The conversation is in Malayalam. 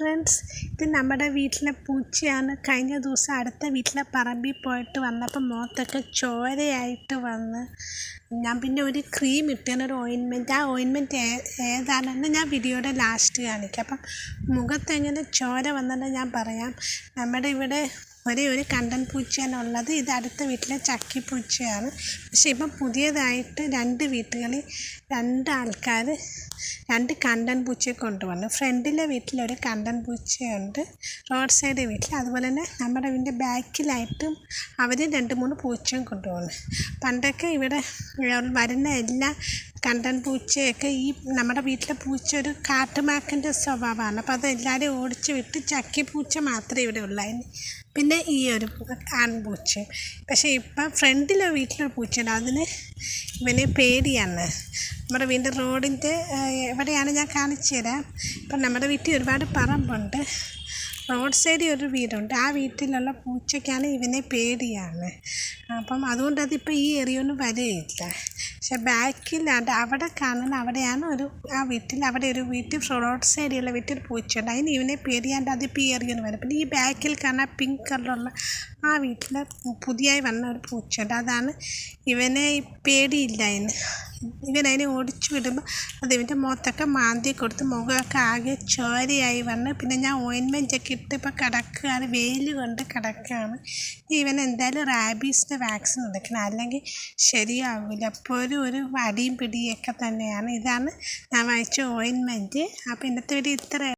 ഫ്രണ്ട്സ്, ഇത് നമ്മുടെ വീട്ടിലെ പൂച്ചയാണ്. കഴിഞ്ഞ ദിവസം അടുത്ത വീട്ടിലെ പറമ്പിൽ പോയിട്ട് വന്നപ്പോൾ മുഖത്തൊക്കെ ചോരയായിട്ട് വന്ന് ഞാൻ പിന്നെ ഒരു ക്രീം ഇട്ടേന്, ഒരു ഓയിൻമെൻറ്റ്. ആ ഓയിൻമെൻറ്റ് ഏതാണെന്ന് ഞാൻ വീഡിയോയുടെ ലാസ്റ്റ് കാണിക്കാം. അപ്പം മുഖത്തെങ്ങനെ ചോര വന്നെന്ന് ഞാൻ പറയാം. നമ്മുടെ ഇവിടെ ഒരേ ഒരു കണ്ടൻ പൂച്ചയാണ് ഉള്ളത്. ഇത് അടുത്ത വീട്ടിലെ ചക്കിപ്പൂച്ചയാണ്. പക്ഷേ ഇപ്പം പുതിയതായിട്ട് രണ്ട് വീട്ടുകളിൽ രണ്ട് ആൾക്കാർ രണ്ട് കണ്ടൻ പൂച്ചയെ കൊണ്ടുവന്നു. ഫ്രണ്ടിലെ വീട്ടിലൊരു കണ്ടൻ പൂച്ചയുണ്ട്, റോഡ് സൈഡ് വീട്ടിൽ. അതുപോലെ തന്നെ നമ്മുടെ വീടിൻ്റെ ബാക്കിലായിട്ടും അവർ 2-3 പൂച്ചയും കൊണ്ടുവന്നു. പണ്ടൊക്കെ ഇവിടെ വരുന്ന എല്ലാ കണ്ടൻ പൂച്ചയൊക്കെ ഈ നമ്മുടെ വീട്ടിലെ പൂച്ച ഒരു കാട്ടുമാക്കൻ്റെ സ്വഭാവമാണ്. അപ്പോൾ അത് എല്ലാവരും ഓടിച്ച് വിട്ട് ചക്കിപ്പൂച്ച മാത്രമേ ഇവിടെ ഉള്ളായിരുന്നു. പിന്നെ ഈ ഒരു ആൺപൂച്ചയും. പക്ഷേ ഇപ്പം ഫ്രണ്ടിലെ വീട്ടിലൊരു പൂച്ചയുണ്ട്, അതിന് ഇവനെ പേടിയാണ്. നമ്മുടെ വീടിൻ്റെ റോഡിൻ്റെ എവിടെയാണ് ഞാൻ കാണിച്ചു തരാം. ഇപ്പം നമ്മുടെ വീട്ടിൽ ഒരുപാട് പറമ്പുണ്ട്, റോഡ് സൈഡിൽ ഒരു വീടുണ്ട്. ആ വീട്ടിലുള്ള പൂച്ചയ്ക്കാണ് ഇവനെ പേടിയാണ്. അപ്പം അതുകൊണ്ട് അതിപ്പോൾ ഈ ഏരിയൊന്നും വരികയില്ല. പക്ഷെ ബാക്കിലാണ്ട് അവിടെ കാണുന്ന അവിടെയാണ് അവിടെ ഒരു വീട്ടിൽ റോഡ് സൈഡിലുള്ള വീട്ടിൽ പൂച്ചയുണ്ട്. അതിന് ഇവനെ പേടിയാണ്ട് അതിപ്പോൾ ഈ ഏരിയൊന്നും വരും. പിന്നെ ഈ ബാക്കിൽ കാണാൻ പിങ്ക് കളറുള്ള ആ വീട്ടിൽ പുതിയതായി വന്ന ഒരു പൂച്ചയുണ്ട്. അതാണ് ഇവനെ പേടിയില്ല. ഇവനതിനെ ഓടിച്ചു വിടുമ്പോൾ അത് ഇവൻ്റെ മുഖത്തൊക്കെ മാന്തി കൊടുത്ത് മുഖമൊക്കെ ആകെ ചോരയായി വന്ന് പിന്നെ ഞാൻ ഓയിൻമെൻറ്റൊക്കെ ഇട്ട് ഇപ്പോൾ കിടക്കുകയാണ്, വെയിൽ കൊണ്ട് കിടക്കുകയാണ്. ഇവൻ എന്തായാലും റാബീസിൻ്റെ വാക്സിൻ എടുക്കണം, അല്ലെങ്കിൽ ശരിയാവില്ല. അപ്പോൾ ഒരു അടിയും പിടിയൊക്കെ തന്നെയാണ്. ഇതാണ് ഞാൻ വാങ്ങിച്ച ഓയിൻമെൻറ്റ്. അപ്പോൾ ഇന്നത്തെ വീഡിയോ ഇത്ര.